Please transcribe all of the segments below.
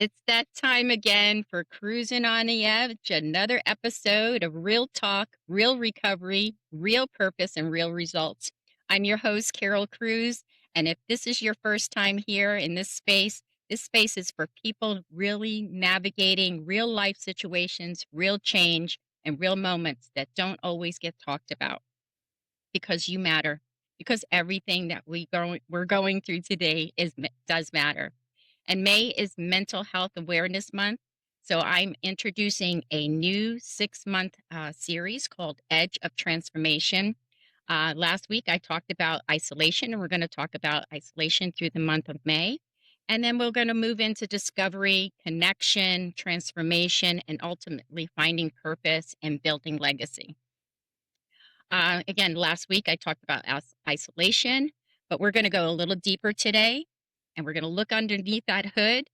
It's that time again for Cruising on the Edge, another episode of real talk, real recovery, real purpose, and real results. I'm your host, Carol Cruz, and if this is your first time here in this space is for people really navigating real life situations, real change, and real moments that don't always get talked about because you matter, because everything that we're going through today does matter. And May is Mental Health Awareness Month. So I'm introducing a new 6 month series called Edge of Transformation. Last week I talked about isolation, and we're going to talk about isolation through the month of May. And then we're going to move into discovery, connection, transformation, and ultimately finding purpose and building legacy. Again, last week I talked about isolation, but we're going to go a little deeper today, and we're going to look underneath that hood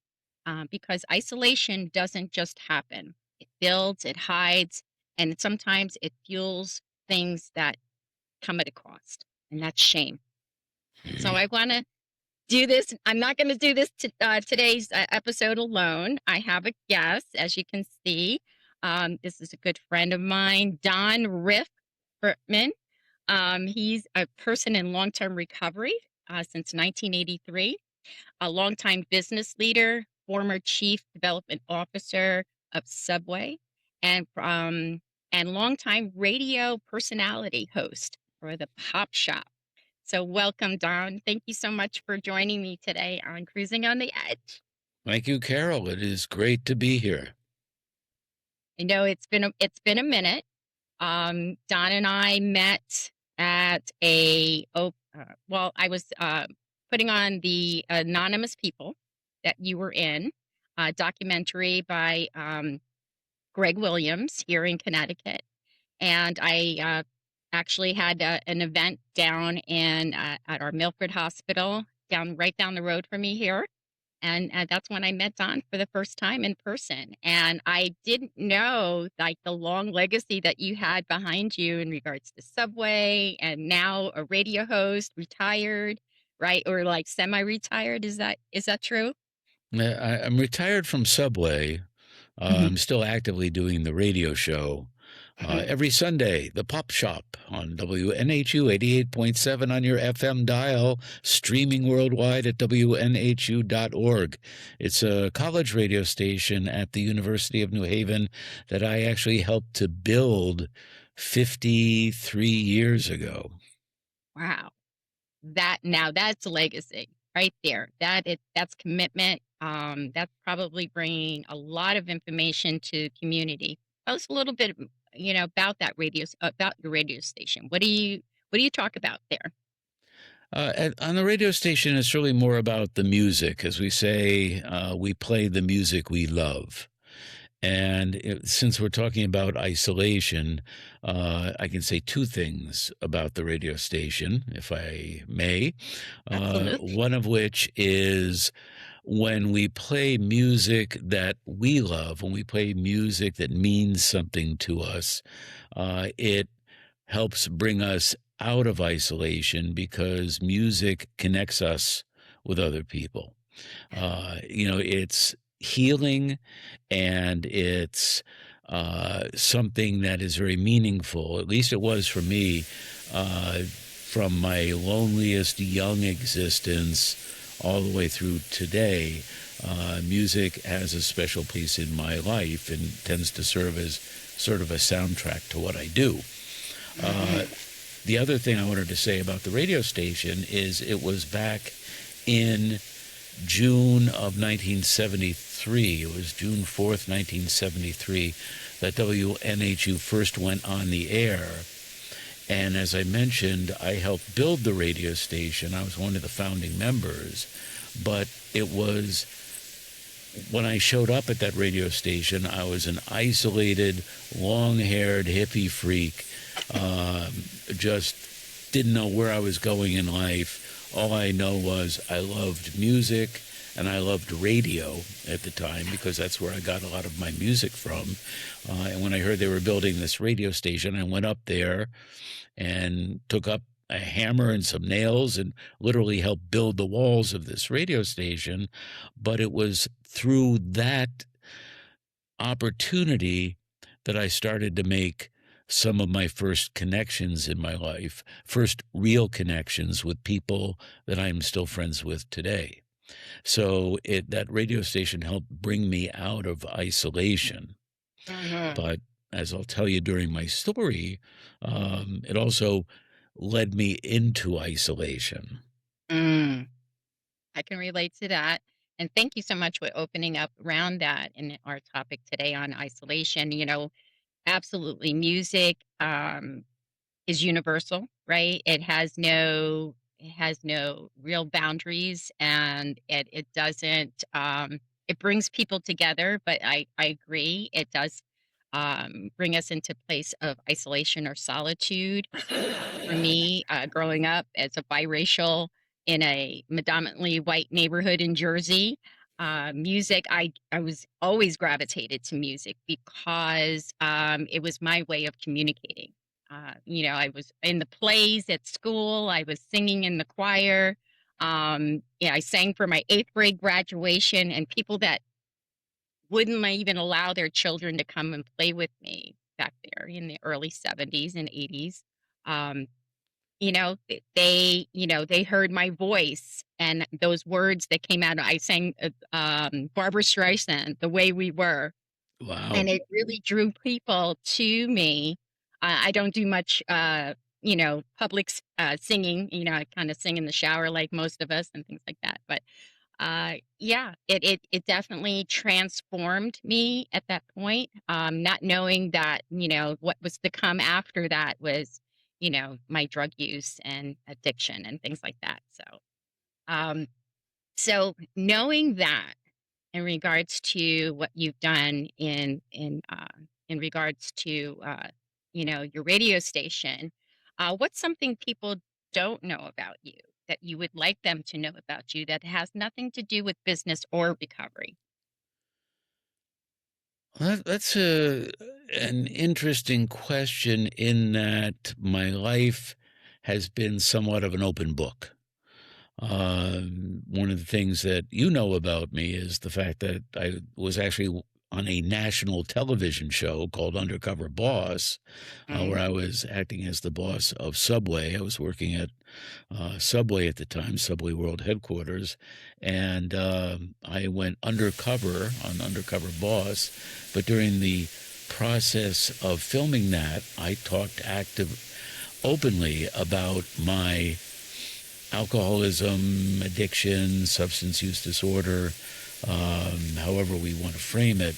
because isolation doesn't just happen. It builds, it hides, and sometimes it fuels things that come at a cost, and that's shame. So I want to do this. I'm not going to do this today's episode alone. I have a guest, as you can see. This is a good friend of mine, Don Fertman. He's a person in long-term recovery since 1983, a longtime business leader, former chief development officer of Subway, and longtime radio personality host for the Pop Shop. So welcome, Don. Thank you so much for joining me today on Cruising on the Edge. Thank you, Carol. It is great to be here. I know it's been a minute. Don and I met at I was putting on the Anonymous People that you were in, a documentary by Greg Williams here in Connecticut. And I actually had an event down at our Milford Hospital, right down the road from me here. And that's when I met Don for the first time in person. And I didn't know like the long legacy that you had behind you in regards to Subway, and now a radio host, retired, right? Or like semi-retired. Is that true? I'm retired from Subway. I'm still actively doing the radio show. Every Sunday, the Pop Shop on WNHU 88.7 on your FM dial, streaming worldwide at WNHU.org. It's a college radio station at the University of New Haven that I actually helped to build 53 years ago. Wow. That's a legacy right there. That's commitment. That's probably bringing a lot of information to community. Tell us a little bit, about about your radio station. What do you talk about there? On the radio station, it's really more about the music. As we say, we play the music we love. And since we're talking about isolation, I can say two things about the radio station, if I may. One of which is when we play music that we love, when we play music that means something to us, it helps bring us out of isolation because music connects us with other people. It's healing, and it's something that is very meaningful. At least it was for me, from my loneliest young existence all the way through today. Music has a special place in my life and tends to serve as sort of a soundtrack to what I do. The other thing I wanted to say about the radio station is it was back in June of 1973. It was June 4th, 1973, that WNHU first went on the air. And as I mentioned, I helped build the radio station. I was one of the founding members. But it was, when I showed up at that radio station, I was an isolated, long-haired hippie freak. Just didn't know where I was going in life. All I know was I loved music, and I loved radio at the time because that's where I got a lot of my music from. And when I heard they were building this radio station, I went up there and took up a hammer and some nails and literally help build the walls of this radio station. But it was through that opportunity that I started to make some of my first connections in my life, first real connections with people that I'm still friends with today. So that radio station helped bring me out of isolation. Mhm. But as I'll tell you during my story, it also led me into isolation. Mm. I can relate to that. And thank you so much for opening up around that in our topic today on isolation. Absolutely, music is universal, right? It has no real boundaries, and it doesn't it brings people together, but I agree it does bring us into place of isolation or solitude. For me, growing up as a biracial in a predominantly white neighborhood in Jersey, music, I was always gravitated to music because it was my way of communicating. I was in the plays at school, I was singing in the choir. Yeah, I sang for my eighth grade graduation, and people that wouldn't even allow their children to come and play with me back there in the early 70s and 80s. Um, they heard my voice and those words that came out. I sang Barbara Streisand, "The Way We Were," Wow. and it really drew people to me. I don't do much, public singing. I kind of sing in the shower like most of us and things like that. But yeah, it definitely transformed me at that point. Not knowing that, what was to come after that was, my drug use and addiction and things like that. Um, so knowing that in regards to what you've done in regards to your radio station, what's something people don't know about you that you would like them to know about you that has nothing to do with business or recovery? That's an interesting question in that my life has been somewhat of an open book. One of the things that you know about me is the fact that I was actually on a national television show called Undercover Boss, where Mm. I was acting as the boss of Subway. I was working at Subway at the time, Subway World Headquarters, and I went undercover on Undercover Boss. But during the process of filming that, I talked openly about my alcoholism, addiction, substance use disorder, however we want to frame it,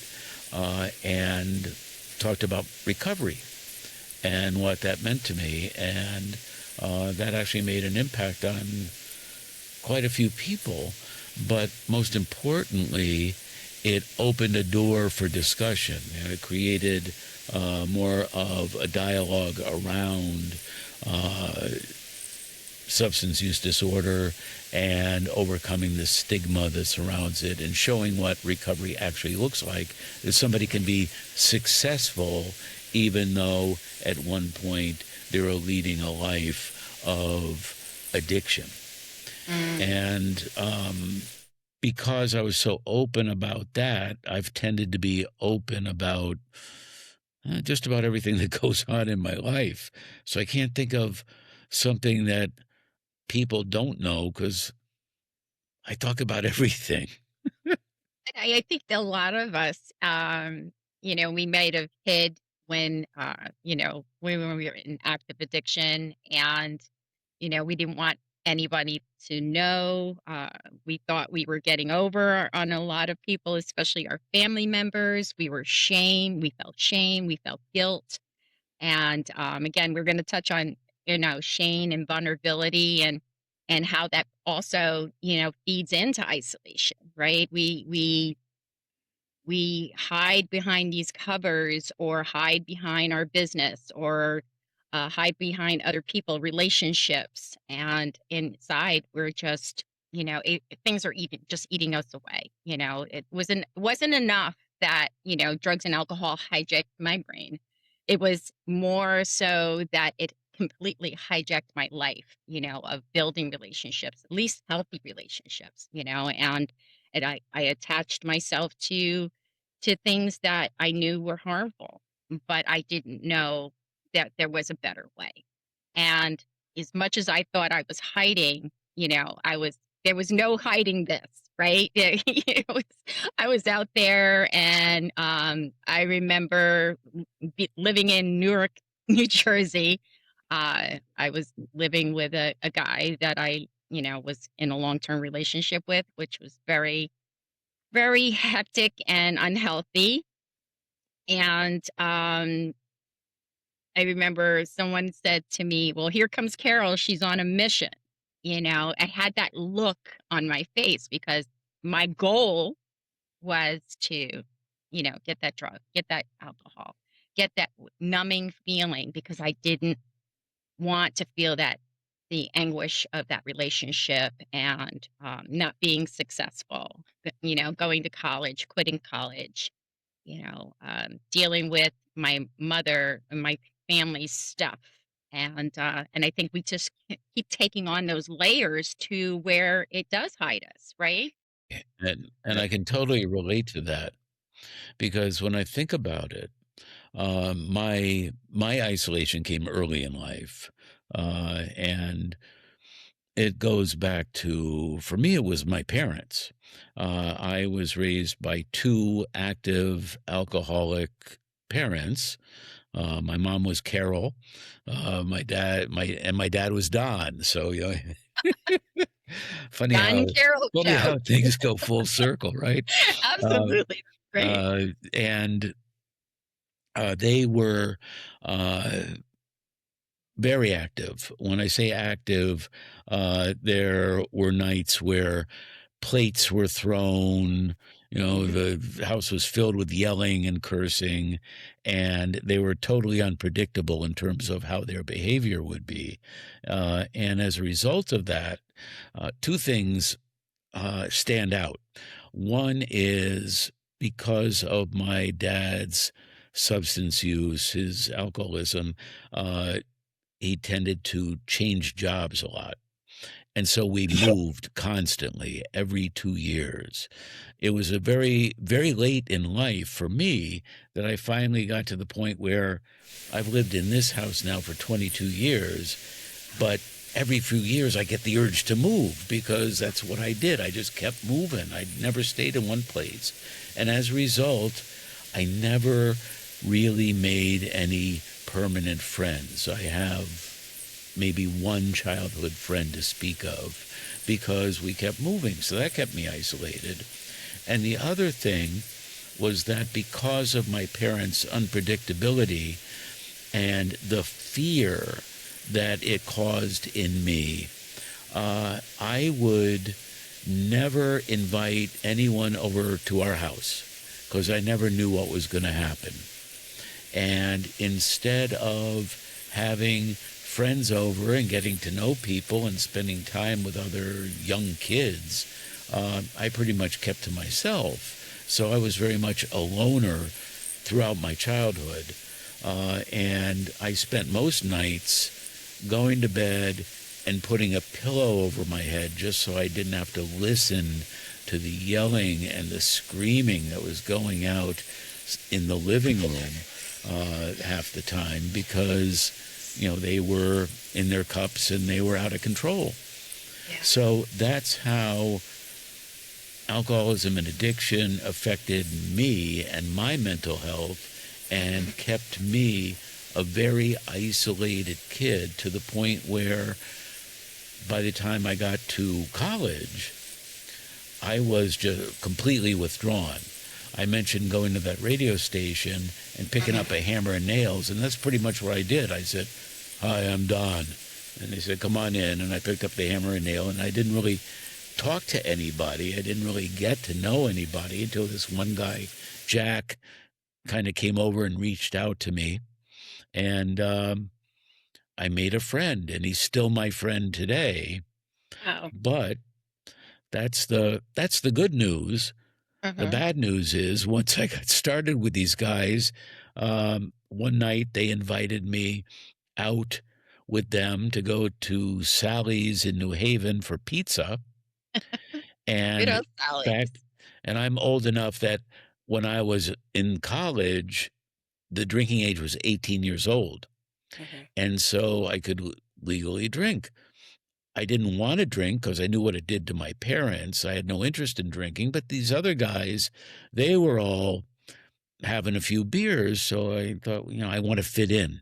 and talked about recovery and what that meant to me. And that actually made an impact on quite a few people. But most importantly, it opened a door for discussion. And it created more of a dialogue around substance use disorder and overcoming the stigma that surrounds it and showing what recovery actually looks like. That somebody can be successful even though at one point they were leading a life of addiction. Mm. And because I was so open about that, I've tended to be open about just about everything that goes on in my life. So I can't think of something that people don't know because I talk about everything. I think that a lot of us, we might have hid when we were in active addiction, and we didn't want anybody to know. We thought we were getting over on a lot of people, especially our family members. We felt shame, we felt guilt. And again, we're going to touch on, shame and vulnerability and how that also, feeds into isolation, right? We hide behind these covers or hide behind our business or hide behind other people, relationships, and inside we're just, things are eating us away. It wasn't enough that drugs and alcohol hijacked my brain. It was more so that it completely hijacked my life, of building relationships, at least healthy relationships, and I attached myself to things that I knew were harmful, but I didn't know that there was a better way. And as much as I thought I was hiding, there was no hiding this, right? I was out there, and I remember living in Newark, New Jersey. I was living with a guy that I, was in a long-term relationship with, which was very, very hectic and unhealthy. And I remember someone said to me, "Well, here comes Carol. She's on a mission." I had that look on my face because my goal was to, get that drug, get that alcohol, get that numbing feeling because I didn't want to feel that the anguish of that relationship and not being successful, going to college, quitting college, dealing with my mother and my family's stuff. And I think we just keep taking on those layers to where it does hide us, right? And I can totally relate to that because when I think about it, my isolation came early in life, and it goes back to, for me, it was my parents. I was raised by two active alcoholic parents. My mom was Carol. My dad was Don. So funny Don how Carroll funny show. how things go full circle, right? Um, Absolutely. Great. and they were uh, very active. When I say active, there were nights where plates were thrown. Mhm. The house was filled with yelling and cursing, and they were totally unpredictable in terms of how their behavior would be. And as a result of that, two things stand out. One is because of my dad's substance use, his alcoholism, he tended to change jobs a lot. And so we moved constantly every 2 years. It was a very, very late in life for me that I finally got to the point where I've lived in this house now for 22 years, but every few years I get the urge to move because that's what I did. I just kept moving. I never stayed in one place. And as a result, I never really made any permanent friends. I have maybe one childhood friend to speak of because we kept moving. So that kept me isolated. And the other thing was that because of my parents' unpredictability and the fear that it caused in me, I would never invite anyone over to our house because I never knew what was going to happen. And instead of having friends over and getting to know people and spending time with other young kids, I pretty much kept to myself. So I was very much a loner throughout my childhood. And I spent most nights going to bed and putting a pillow over my head just so I didn't have to listen to the yelling and the screaming that was going out in the living room half the time because, they were in their cups and they were out of control. Yeah. So that's how alcoholism and addiction affected me and my mental health and kept me a very isolated kid to the point where by the time I got to college, I was just completely withdrawn. I mentioned going to that radio station and picking up a hammer and nails, and that's pretty much what I did. I said, "Hi, I'm Don." And they said, "Come on in." And I picked up the hammer and nail, and I didn't really talk to anybody. I didn't really get to know anybody until this one guy, Jack, kind of came over and reached out to me. And I made a friend, and he's still my friend today. Oh. But that's the good news. The Uh-huh. bad news is once I got started with these guys, one night they invited me out with them to go to Sally's in New Haven for pizza. Good And old Sally's. back, and I'm old enough that when I was in college, the drinking age was 18 years old. Mhm. And so I could legally drink. I didn't want to drink because I knew what it did to my parents. I had no interest in drinking, but these other guys, they were all having a few beers. So I thought, I want to fit in.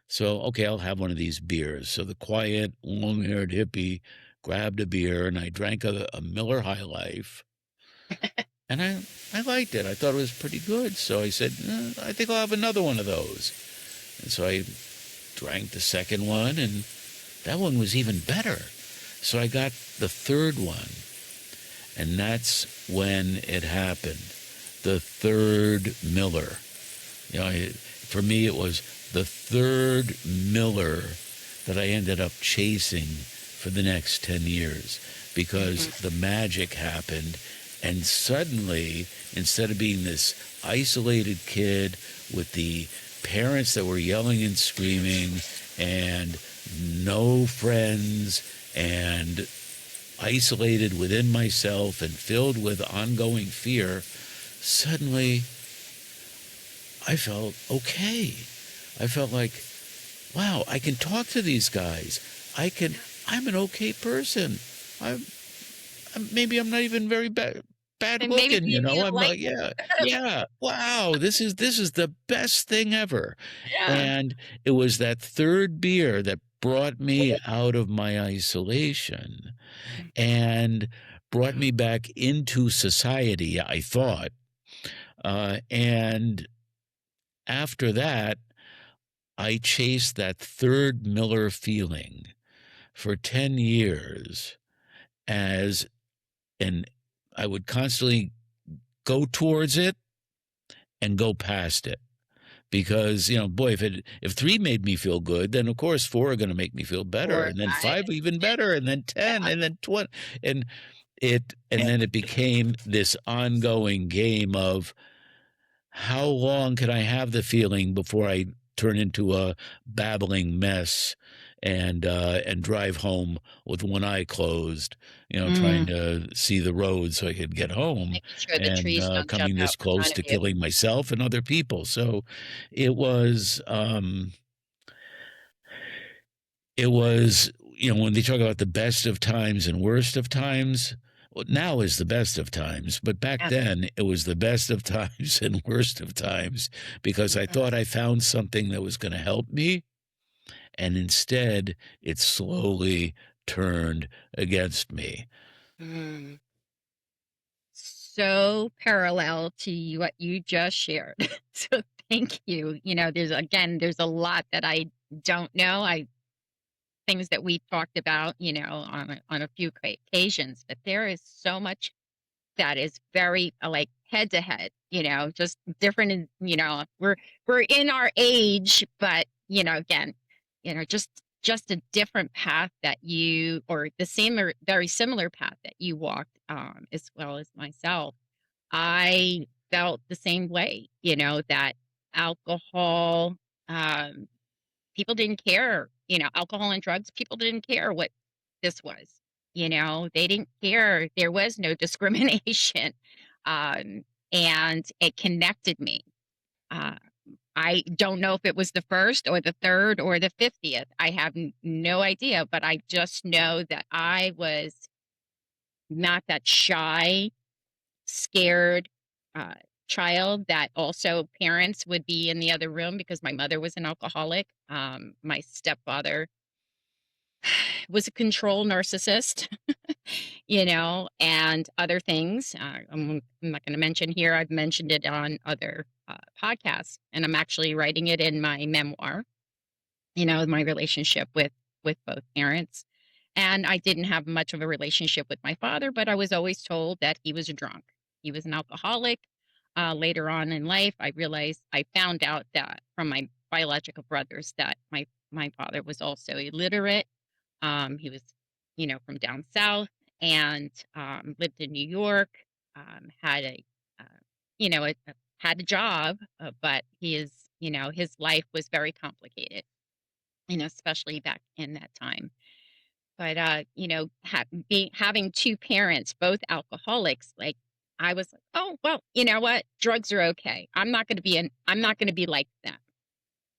So, okay, I'll have one of these beers. So the quiet, long haired hippie grabbed a beer and I drank a Miller High Life. And I liked it. I thought it was pretty good. So I said, I think I'll have another one of those. And so I drank the second one, and that one was even better. So I got the third one, and that's when it happened. The third Miller. For me, it was the third Miller that I ended up chasing for the next 10 years because the magic happened. And suddenly, instead of being this isolated kid with the parents that were yelling and screaming and no friends and isolated within myself and filled with ongoing fear, suddenly I felt okay. I felt like, wow, I can talk to these guys. I'm an okay person. Maybe I'm not even very bad And maybe looking, you I'm like like, it. yeah. Wow, this is the best thing ever. Yeah. And it was that third beer that brought me out of my isolation and brought me back into society, I thought. And after that, I chased that third Miller feeling for 10 years as and I would constantly go towards it and go past it because boy, if 3 made me feel good, then of course 4 are going to make me feel better, Or and then I 5 even better, and then 10, yeah. and then 20, and then it became this ongoing game of how long can I have the feeling before I turn into a babbling mess and drive home with one eye closed, trying Mm, to see the road so I could get home making sure the and trees don't jump coming out this in close front of to you. killing myself and other people. So it was it was, when they talk about the best of times and worst of times, well, now is the best of times, but back Yeah. then it was the best of times and worst of times because I thought I found something that was going to help me. And instead, it slowly turned against me. Mm. So parallel to what you just shared. So thank you. There's a lot that I don't know. I things that we talked about, on a few occasions, but there is so much that is very like head to head, just different. We're in our age, but again, just a different path that you or the same or very similar path that you walked, as well as myself. I felt the same way, that alcohol, um, people didn't care, alcohol and drugs, people didn't care what this was. They didn't care. There was no discrimination. Um, and it connected me. Uh, I don't know if it was the first or the third or the 50th. I have no idea, but I just know that I was not that shy, scared uh, child that also parents would be in the other room because my mother was an alcoholic. My stepfather was a control narcissist, and other things. I'm not going to mention here. I've mentioned it on other podcasts, and I'm actually writing it in my memoir. My relationship with both parents. And I didn't have much of a relationship with my father, but I was always told that he was a drunk. He was an alcoholic. Later on in life, I found out that from my biological brothers that my father was also illiterate. He was, from down south and lived in New York. Had uh, had a job, but his life was very complicated. especially back in that time. But having two parents, both alcoholics, like I was like, oh well, you know what? Drugs are okay. I'm not gonna be like them.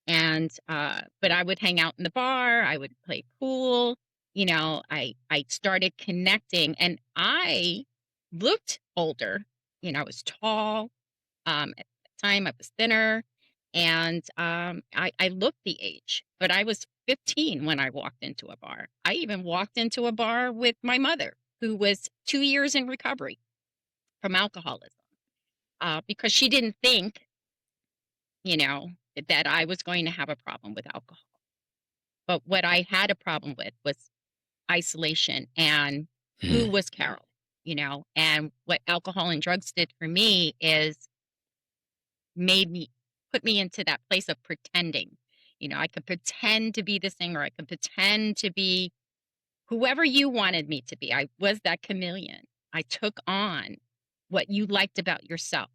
And but I would hang out in the bar, I would play pool, I started connecting and I looked older. I was tall. At the time I was thinner and I looked the age, but I was 15 when I walked into a bar. I even walked into a bar with my mother, who was 2 years in recovery from alcoholism, because she didn't think, you know, that I was going to have a problem with alcohol. But what I had a problem with was isolation and who was Carol, and what alcohol and drugs did for me is made me put me into that place of pretending. I could pretend to be the singer, I could pretend to be whoever you wanted me to be. I was that chameleon. I took on what you liked about yourself.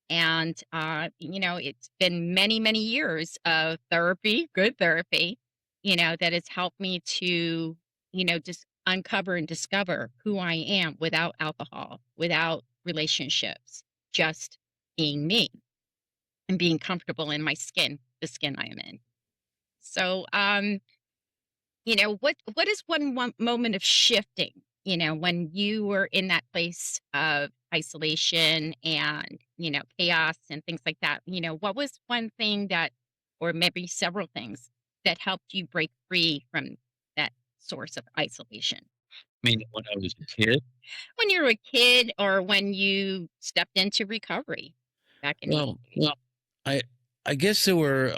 And, it's been many, many years of therapy, good therapy, that has helped me to, just uncover and discover who I am without alcohol, without relationships, just being me and being comfortable in my skin, the skin I am in. So, what is one moment of shifting, when you were in that place of isolation and, chaos and things like that? What was one thing that, or maybe several things that helped you break free from that source of isolation? I mean, when I was a kid, When you were a kid or when you stepped into recovery back in the well, 80s? I I guess there were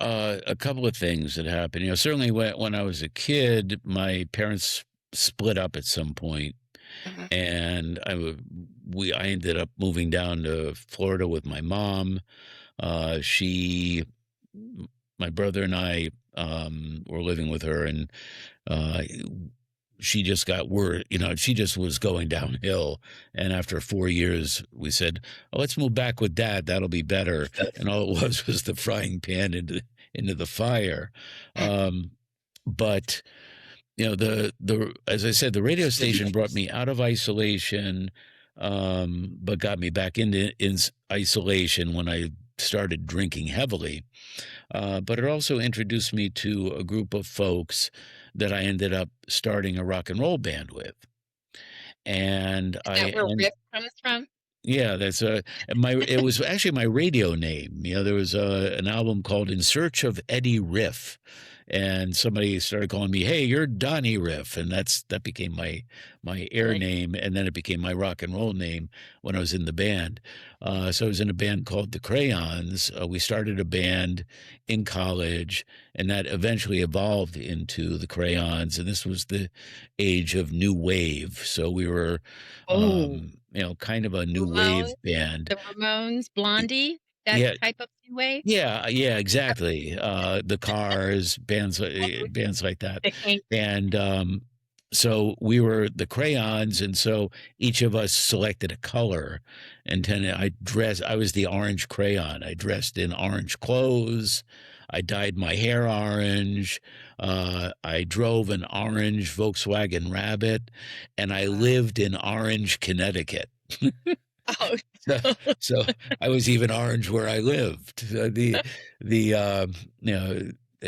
a couple of things that happened. Certainly when I was a kid, my parents split up at some point, Uh-huh. and I ended up moving down to Florida with my mom. She, my brother and I, were living with her, and uh, she just got word, she just was going downhill. And after 4 years, we said, "Oh, let's move back with Dad. That'll be better." And all it was the frying pan into the fire. Um, but the as I said, the radio station brought me out of isolation, but got me back into isolation when I started drinking heavily. But it also introduced me to a group of folks that I ended up starting a rock and roll band with. And Is that where Rick comes from? yeah, it was actually my radio name. There was an album called In Search of Eddie Riff, and somebody started calling me, "Hey, you're Donnie Riff," and that became my air Really? name, and then it became my rock and roll name when I was in the band. So I was in a band called the Crayons. We started a band in college, and that eventually evolved into the Crayons, and this was the age of new wave. So we were, Oh, kind of a new Ramones, wave band. the Ramones, Blondie, that Yeah, type of new wave? yeah, exactly. The Cars, bands like that. The Kinks. And, so we were the Crayons, and so each of us selected a color, and then I was the orange crayon. I dressed in orange clothes. I dyed my hair orange. I drove an orange Volkswagen Rabbit, and I Wow. lived in Orange, Connecticut. Oh, So, so I was even orange where I lived. The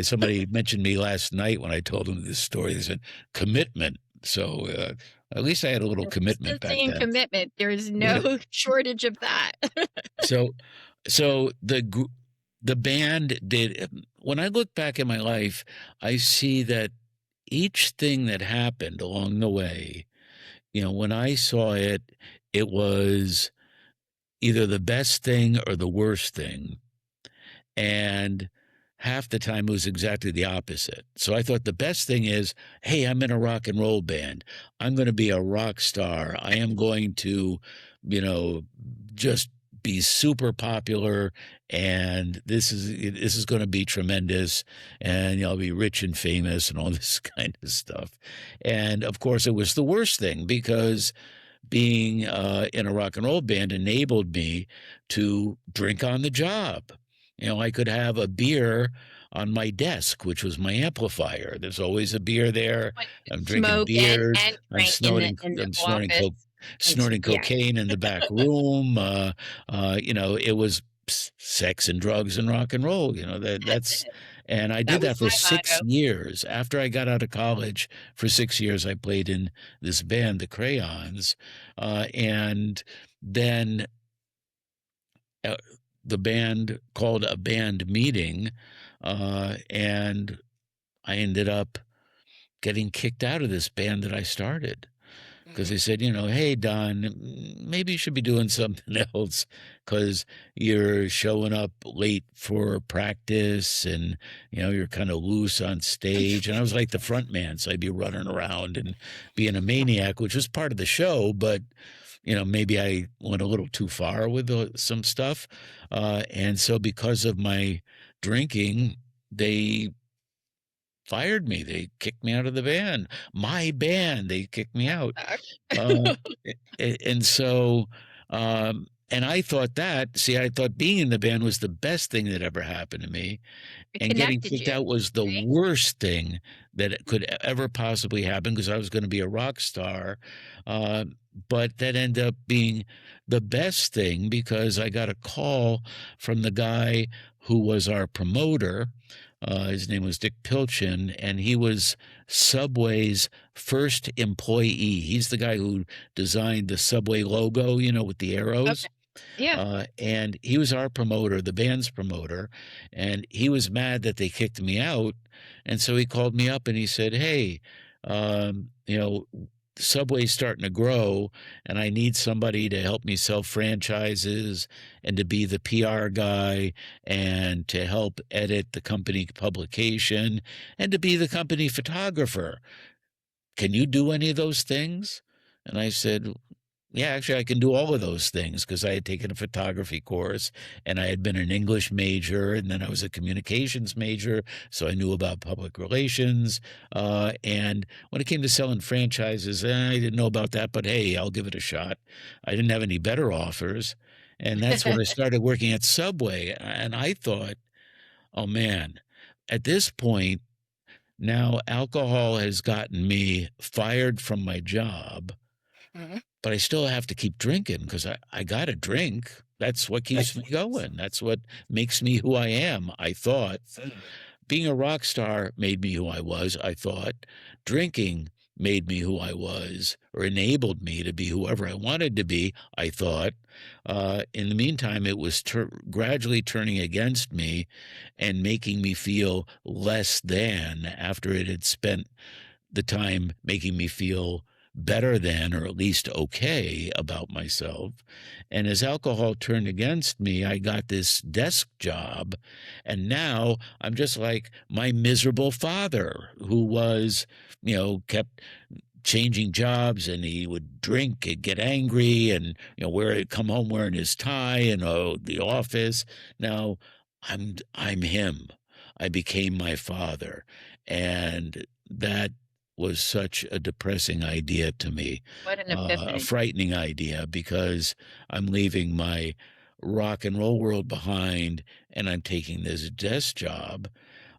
somebody mentioned me last night when I told them this story. They said commitment. So at least I had a little commitment back consistency and then. commitment, there's Yeah. no shortage of that. So the band did. When I look back at my life, I see that each thing that happened along the way, when I saw it, it was either the best thing or the worst thing. And half the time it was exactly the opposite. So I thought the best thing is, hey, I'm in a rock and roll band. I'm going to be a rock star. I am going to, you know, just be super popular, and this is going to be tremendous, and I'll be rich and famous and all this kind of stuff. And of course, it was the worst thing, because being in a rock and roll band enabled me to drink on the job. I could have a beer on my desk, which was my amplifier. There's always a beer there. Like, I'm drinking smoke beers. and I'm drink snorting. in the I'm snorting office. coke, And s snorting yeah. cocaine in the back room. It was sex and drugs and rock and roll. That's That's, it. and I That did was that for my 6 motto. years. After I got out of college, for 6 years, I played in this band, the Crayons, and then uh, the band called a band meeting, and I ended up getting kicked out of this band that I started because Mhm. they said, hey, Don, maybe you should be doing something else because you're showing up late for practice and, you're kind of loose on stage. And I was like the front man, so I'd be running around and being a maniac, which was part of the show, but maybe I went a little too far with some stuff. And so because of my drinking, they fired me. They kicked me out of the band. My band, they kicked me out. Uh, and so, and I thought being in the band was the best thing that ever happened to me, It and getting connected kicked you, out was the right? worst thing that it could ever possibly happen because I was going to be a rock star. Uh, but that ended up being the best thing because I got a call from the guy who was our promoter. His name was Dick Pilchin, and he was Subway's first employee. He's the guy who designed the Subway logo, with the Okay. arrows. Yeah. And he was our promoter, the band's promoter, and he was mad that they kicked me out. And so he called me up and he said, hey, um, you know, Subway's starting to grow, and I need somebody to help me sell franchises and to be the PR guy and to help edit the company publication and to be the company photographer. Can you do any of those things? And I said, yeah, actually, I can do all of those things because I had taken a photography course and I had been an English major and then I was a communications major. So I knew about public relations. And when it came to selling franchises, I didn't know about that, but hey, I'll give it a shot. I didn't have any better offers. And that's when I started working at Subway. And I thought, oh man, at this point, now alcohol has gotten me fired from my job, Mhm. but I still have to keep drinking because I got to drink. That's what keeps me going. That's what makes me who I am, I thought. Being a rock star made me who I was, I thought. Drinking made me who I was or enabled me to be whoever I wanted to be, I thought. In the meantime, it was gradually turning against me and making me feel less than after it had spent the time making me feel better than, or at least okay about myself. And as alcohol turned against me, I got this desk job. And now I'm just like my miserable father who was, kept changing jobs and he would drink and get angry and come home wearing his tie and the office. Now I'm him. I became my father, and that was such a depressing idea to me, What an a epiphany. frightening idea because I'm leaving my rock and roll world behind and I'm taking this desk job.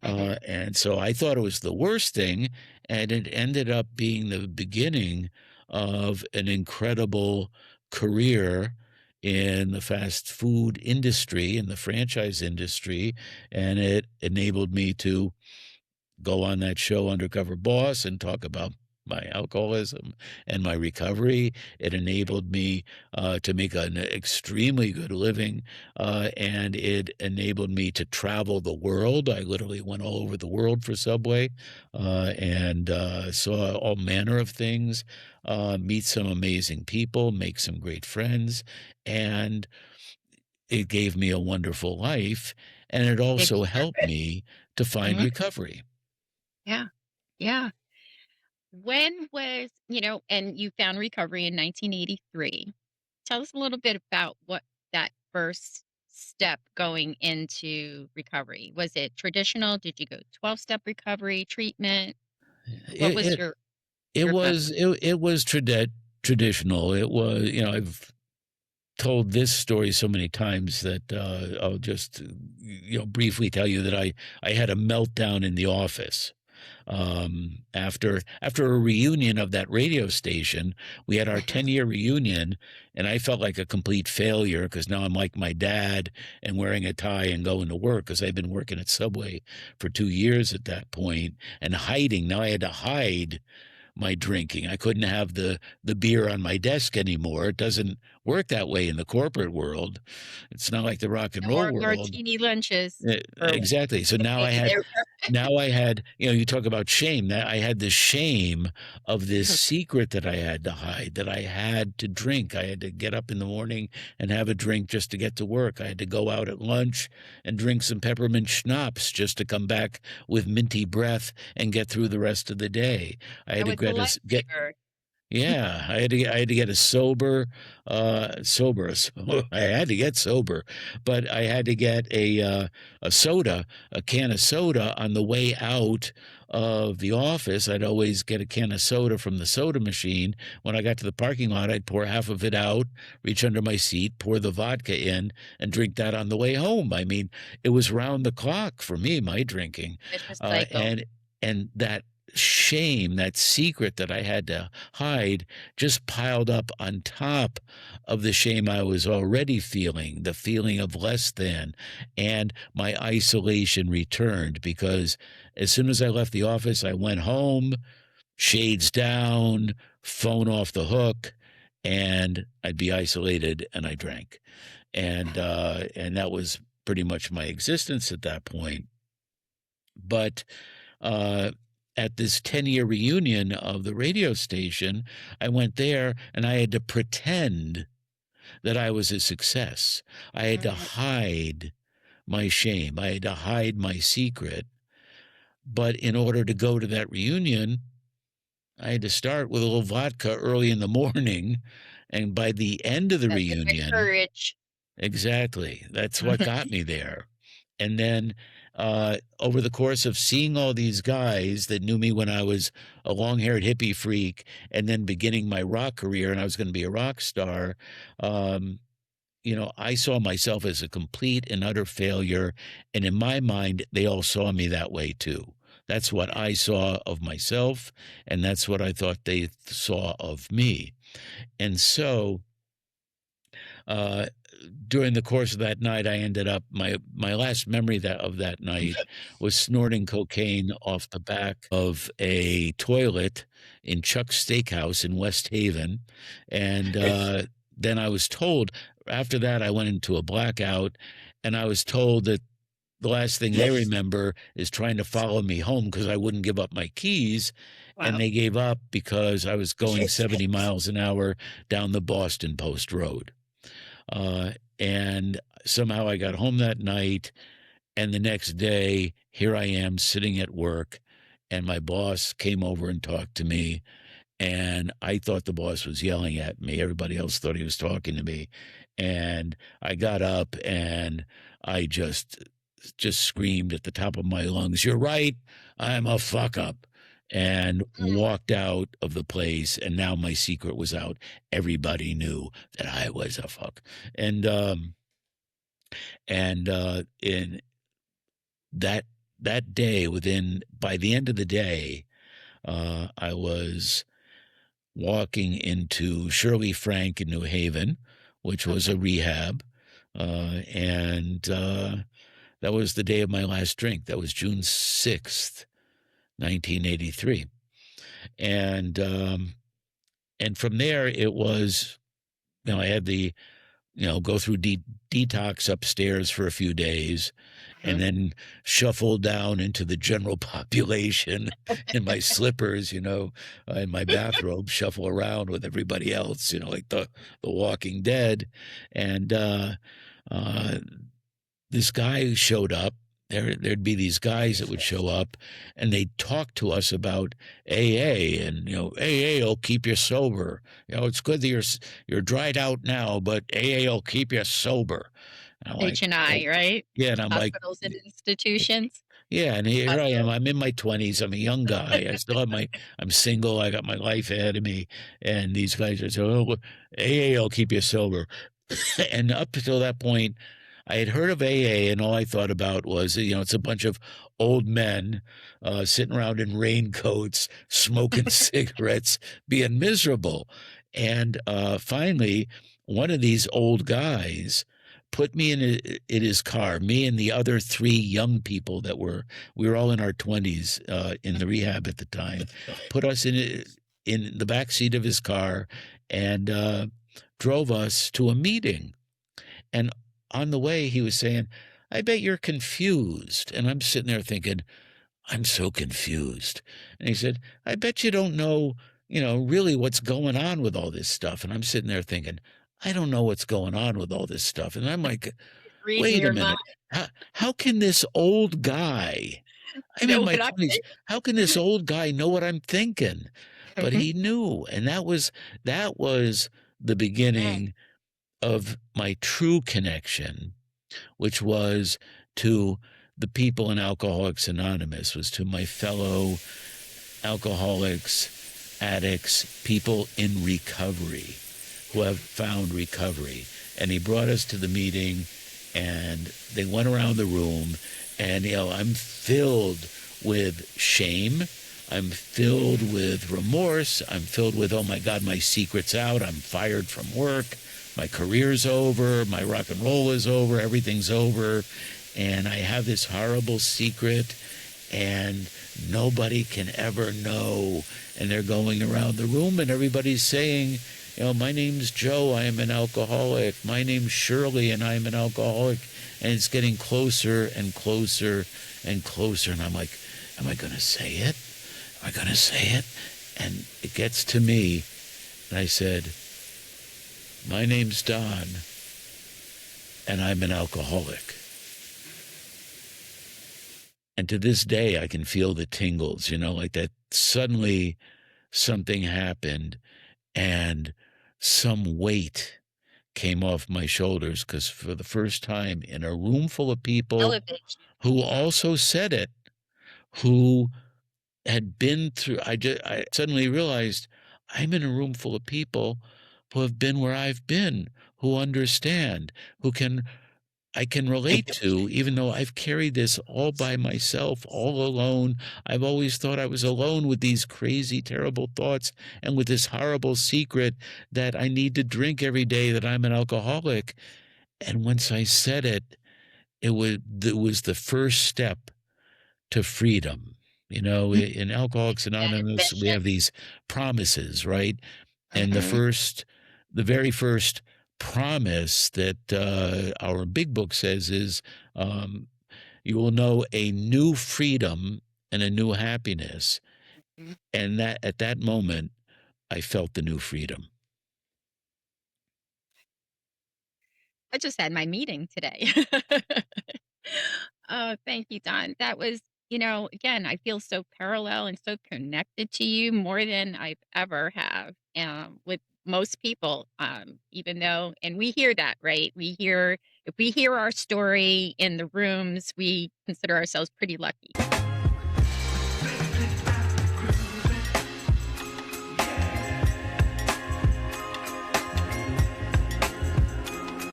Mhm. And so I thought it was the worst thing, and it ended up being the beginning of an incredible career in the fast food industry, in the franchise industry, and it enabled me to go on that show Undercover Boss and talk about my alcoholism and my recovery. It enabled me to make an extremely good living, and it enabled me to travel the world. I literally went all over the world for Subway and saw all manner of things, meet some amazing people, make some great friends, and it gave me a wonderful life. And it Gave you also helped purpose. me to find Mhm. recovery. Yeah. Yeah. When was, and you found recovery in 1983. Tell us a little bit about what that first step going into recovery. Was it traditional? Did you go 12-step recovery treatment? What It was it your it was traditional. It was, I've told this story so many times that I'll just briefly tell you that I had a meltdown in the office after a reunion of that radio station. We had our 10-year reunion, and I felt like a complete failure because now I'm like my dad and wearing a tie and going to work because I've been working at Subway for 2 years at that point and hiding. Now I had to hide my drinking. I couldn't have the beer on my desk anymore. It doesn't work that way in the corporate world. It's not like the rock and No roll more world. martini lunches. Or Exactly. So now I maybe had they were now I had, you talk about shame. That I had the shame of this secret that I had to hide, that I had to drink. I had to get up in the morning and have a drink just to get to work. I had to go out at lunch and drink some peppermint schnapps just to come back with minty breath and get through the rest of the day. I had that to was the get lifesaver. yeah, I had to get a sober, sober. I had to get sober, but I had to get a soda, a can of soda on the way out of the office. I'd always get a can of soda from the soda machine. When I got to the parking lot, I'd pour half of it out, reach under my seat, pour the vodka in, and drink that on the way home. I mean, it was round the clock for me, my drinking, Vicious uh, cycle. and and that shame, that secret that I had to hide, just piled up on top of the shame I was already feeling, the feeling of less than. And my isolation returned because as soon as I left the office, I went home, shades down, phone off the hook, and I'd be isolated and I drank. And that was pretty much my existence at that point. But uh, at this 10-year reunion of the radio station, I went there and I had to pretend that I was a success. I had to hide my shame. I had to hide my secret. But in order to go to that reunion, I had to start with a little vodka early in the morning. And by the end of the That took my reunion, courage. exactly, that's what got me there. And then over the course of seeing all these guys that knew me when I was a long-haired hippie freak and then beginning my rock career and I was going to be a rock star, um, I saw myself as a complete and utter failure. And in my mind, they all saw me that way too. That's what I saw of myself, and that's what I thought they saw of me. And so uh, during the course of that night, I ended up my last memory of that night was snorting cocaine off the back of a toilet in Chuck's Steakhouse in West Haven, and then I was told after that I went into a blackout, and I was told that the last thing they remember is trying to follow me home because I wouldn't give up my keys. And Wow. they gave up because I was going 70 miles an hour down the Boston Post Road. And somehow I got home that night, and the next day, here I am sitting at work, and my boss came over and talked to me, and I thought the boss was yelling at me. Everybody else thought he was talking to me. And I got up and I just screamed at the top of my lungs, "You're right, I'm a fuck up," and walked out of the place. And now my secret was out. Everybody knew that I was a fuck. And in that day, by the end of the day, I was walking into Shirley Frank in New Haven, which was a rehab, and that was the day of my last drink. That was June 6th, 1983. And from there, it was, I had the, go through detox upstairs for a few days and then shuffle down into the general population in my slippers, in my bathrobe, shuffle around with everybody else, like the Walking Dead. And this guy showed up. There'd be these guys that would show up, and they'd talk to us about AA, and AA will keep you sober. It's good that you're dried out now, but AA will keep you sober. And I'm like, H&I, right? yeah, and I'm like, Hospitals and institutions. yeah, and here I am. I'm in my 20s. I'm a young guy. I'm single. I got my life ahead of me, and these guys are saying, "Oh, AA will keep you sober." And up until that point, I had heard of AA, and all I thought about was, it's a bunch of old men sitting around in raincoats, smoking cigarettes, being miserable. And finally, one of these old guys put me in his car, me and the other three young people we were all in our 20s in the rehab at the time, put us in the back seat of his car and drove us to a meeting. And on the way, he was saying, I bet you're confused. And I'm sitting there thinking, I'm so confused. And he said, I bet you don't know, really what's going on with all this stuff. And I'm sitting there thinking, I don't know what's going on with all this stuff. And I'm like, Reading wait a your mind. minute. How can this old guy, I'm in Know my what I'm 20s, how can this old guy know what I'm thinking? But thinking? he knew. And that was the beginning of my true connection, which was to the people in Alcoholics Anonymous, was to my fellow alcoholics, addicts, people in recovery who have found recovery. And he brought us to the meeting, and they went around the room, and I'm filled with shame. I'm filled with remorse. I'm filled with, oh my God, my secret's out. I'm fired from work. My career's over. My rock and roll is over. Everything's over. And I have this horrible secret, and nobody can ever know. And they're going around the room, and everybody's saying, my name's Joe, I am an alcoholic. My name's Shirley, and I'm an alcoholic. And it's getting closer and closer and closer. And I'm like, am I going to say it? Am I going to say it? And it gets to me, and I said, my name's Don, and I'm an alcoholic. And to this day, I can feel the tingles, like that suddenly something happened and some weight came off my shoulders, because for the first time in a room full of people Television. who also said it, who had been through, I suddenly realized I'm in a room full of people who have been where I've been, who understand, I can relate to, even though I've carried this all by myself, all alone. I've always thought I was alone with these crazy, terrible thoughts and with this horrible secret that I need to drink every day, that I'm an alcoholic. And once I said it, it was the first step to freedom. In Alcoholics Anonymous, we have these promises, right? And the very first promise that our big book says is, you will know a new freedom and a new happiness. And that at that moment, I felt the new freedom. I just had my meeting today. Oh, thank you, Don. That was, again, I feel so parallel and so connected to you more than I've ever have with most people. Even though, and we hear that, right? If we hear our story in the rooms, we consider ourselves pretty lucky.